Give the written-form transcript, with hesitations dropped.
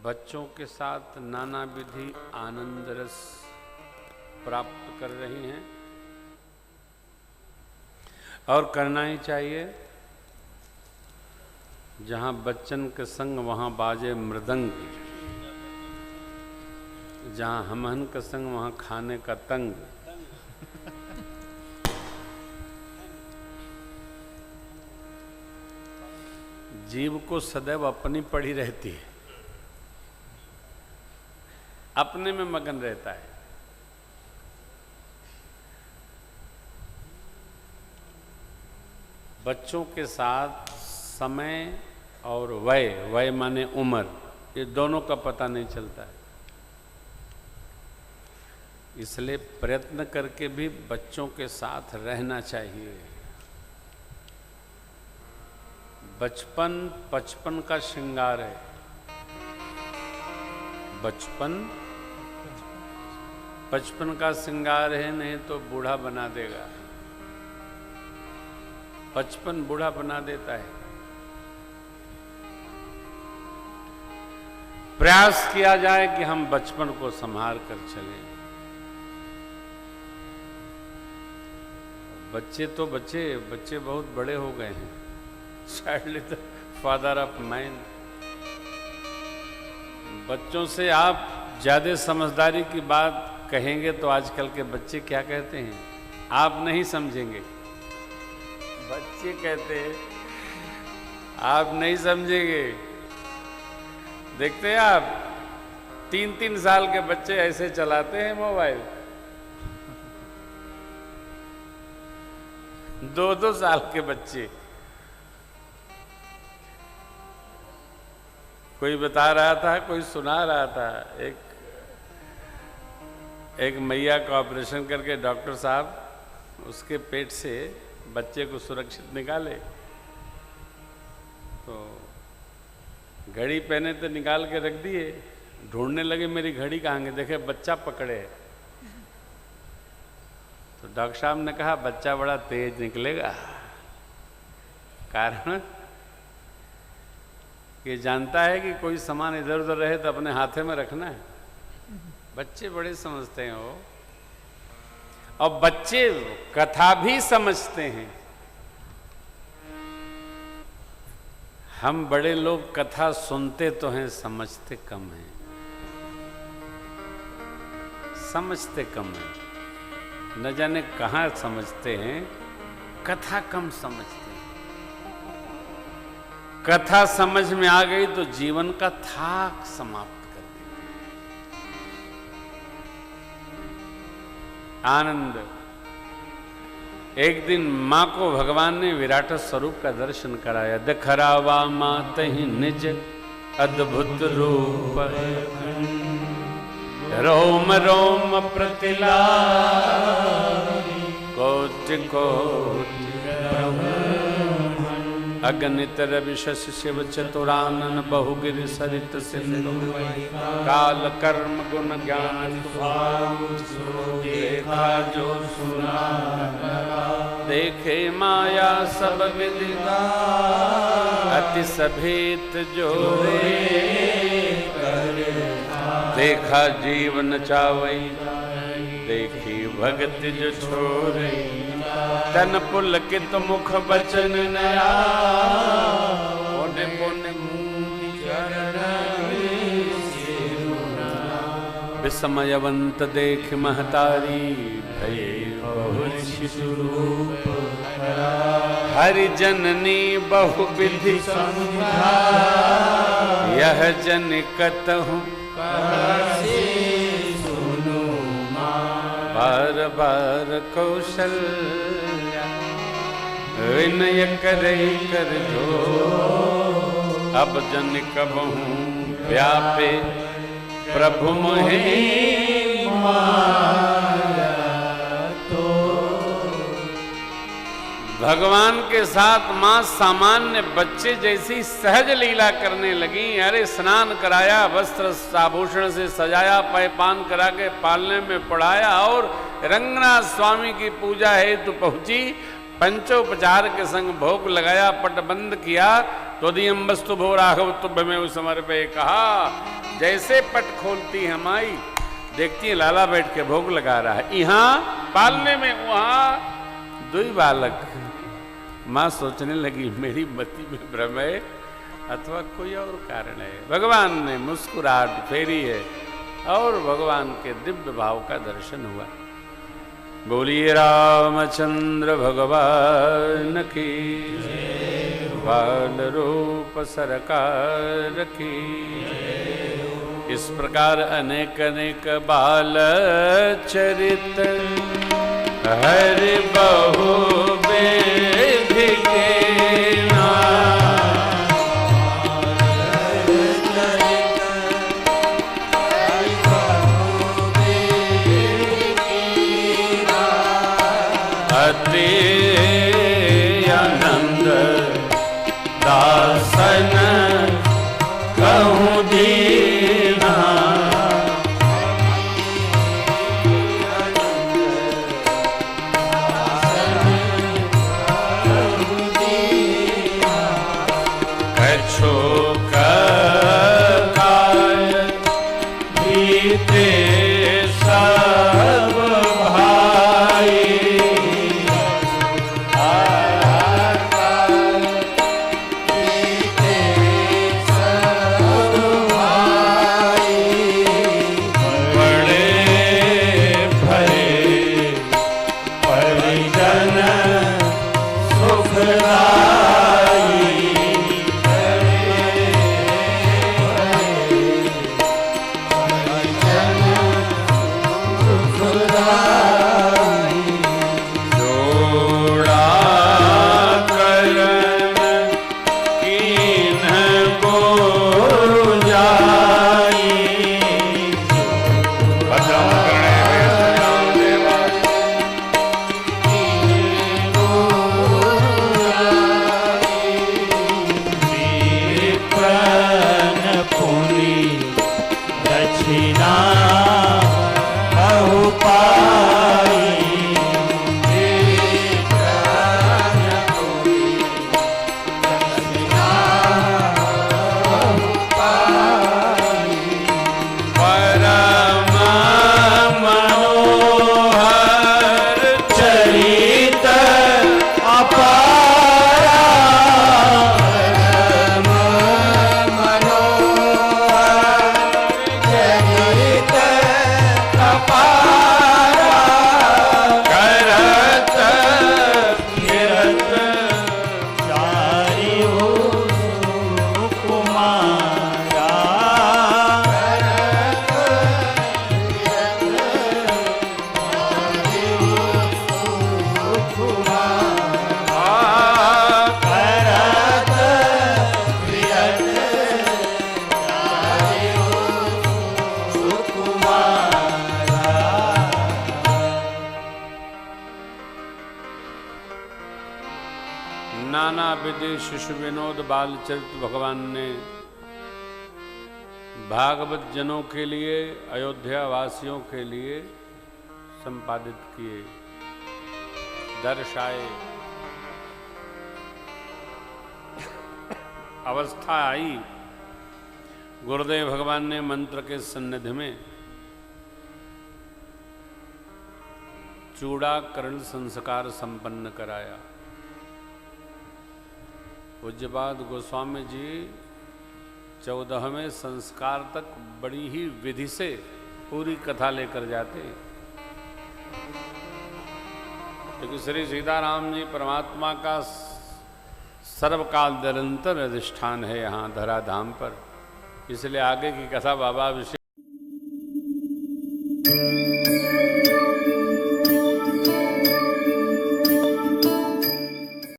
बच्चों के साथ नाना विधि आनंद रस प्राप्त कर रही हैं और करना ही चाहिए। जहां बच्चन के संग वहां बाजे मृदंग, जहां हमहन के संग वहां खाने का तंग। जीव को सदैव अपनी पड़ी रहती है, अपने में मगन रहता है। बच्चों के साथ समय और वय माने उम्र, ये दोनों का पता नहीं चलता है। इसलिए प्रयत्न करके भी बच्चों के साथ रहना चाहिए। बचपन 55 का श्रृंगार है। बचपन 55 का श्रृंगार है, नहीं तो बूढ़ा बना देगा। 55 बूढ़ा बना देता है। प्रयास किया जाए कि हम बचपन को संभाल कर चलें। बच्चे तो बच्चे बहुत बड़े हो गए हैं। Child is the father of mind. बच्चों से आप ज्यादा समझदारी की बात कहेंगे तो आजकल के बच्चे क्या कहते हैं आप नहीं समझेंगे। बच्चे कहते हैं आप नहीं समझेंगे। देखते हैं आप 3-3 साल के बच्चे ऐसे चलाते हैं मोबाइल, 2-2 साल के बच्चे। कोई बता रहा था, कोई सुना रहा था, एक मैया का ऑपरेशन करके डॉक्टर साहब उसके पेट से बच्चे को सुरक्षित निकाले, तो घड़ी पहने तो निकाल के रख दिए। ढूंढने लगे मेरी घड़ी कहाँ गई, देखे बच्चा पकड़े। तो डॉक्टर साहब ने कहा बच्चा बड़ा तेज निकलेगा, कारण ये जानता है कि कोई सामान इधर उधर रहे तो अपने हाथे में रखना है। बच्चे बड़े समझते हैं वो, और बच्चे कथा भी समझते हैं। हम बड़े लोग कथा सुनते तो हैं, समझते कम हैं। समझते कम हैं, न जाने कहाँ समझते हैं, कथा कम समझते हैं। कथा समझ में आ गई तो जीवन का थाक समाप्त कर देती। आनंद। एक दिन मां को भगवान ने विराट स्वरूप का दर्शन कराया। दखरावा मात ही निज अद्भुत रूप, रोम रोम प्रतिला कोटि कोटि अगणित रवि शशि शिव चतुरानन बहुगिरि सरित सिंधु, काल कर्म गुण ज्ञान देखा जो सुना, देखे माया सब विधि अति सभेत जो देखा जीवन चावई, देखी भगति जो छोरे, तन पुलकित मुख बचन नया, पुण्य पुण्य विस्मयवंत देख महतारी, भये बहु शिशुरूप हरि जननी बहु विधि समझा, यह जन कतहु बार बार कौशल्या, विनय करे कर जो, अब जन कबहूं व्यापे प्रभु मोहि माया तो, भगवान के साथ मां सामान्य बच्चे जैसी सहज लीला करने लगी। अरे स्नान कराया, वस्त्र आभूषण से सजाया, पैपान करा के पालने में पढ़ाया और रंगनाथ स्वामी की पूजा हेतु पहुंची। पंचोपचार के संग भोग लगाया, पट बंद किया। त्वदीयम वस्तु भो राघव तुभ्य में उस समर्पे कहा। जैसे पट खोलती है माई, देखती है लाला बैठ के भोग लगा रहा है। यहाँ पालने में, वहां दुई बालक। मां सोचने लगी मेरी मति में भ्रम है अथवा कोई और कारण है। भगवान ने मुस्कुराहट फेरी है और भगवान के दिव्य भाव का दर्शन हुआ। बोलिए रामचंद्र भगवान की, बाल रूप सरकार की। इस प्रकार अनेक अनेक बाल चरित हरि बहु बेधि के नाम। अति आनंद दासन कहूँ दीना। नाना विधि शिशु विनोद बाल चरित्र भगवान ने भागवत जनों के लिए, अयोध्या वासियों के लिए संपादित किए, दर्शाए। अवस्था आई, गुरुदेव भगवान ने मंत्र के सन्निधि में चूड़ाकरण संस्कार संपन्न कराया। पूज्यपाद गोस्वामी जी 14वें संस्कार तक बड़ी ही विधि से पूरी कथा लेकर जाते, क्योंकि श्री सीताराम जी परमात्मा का सर्वकाल निरंतर अधिष्ठान है यहाँ धराधाम पर। इसलिए आगे की कथा बाबा विषय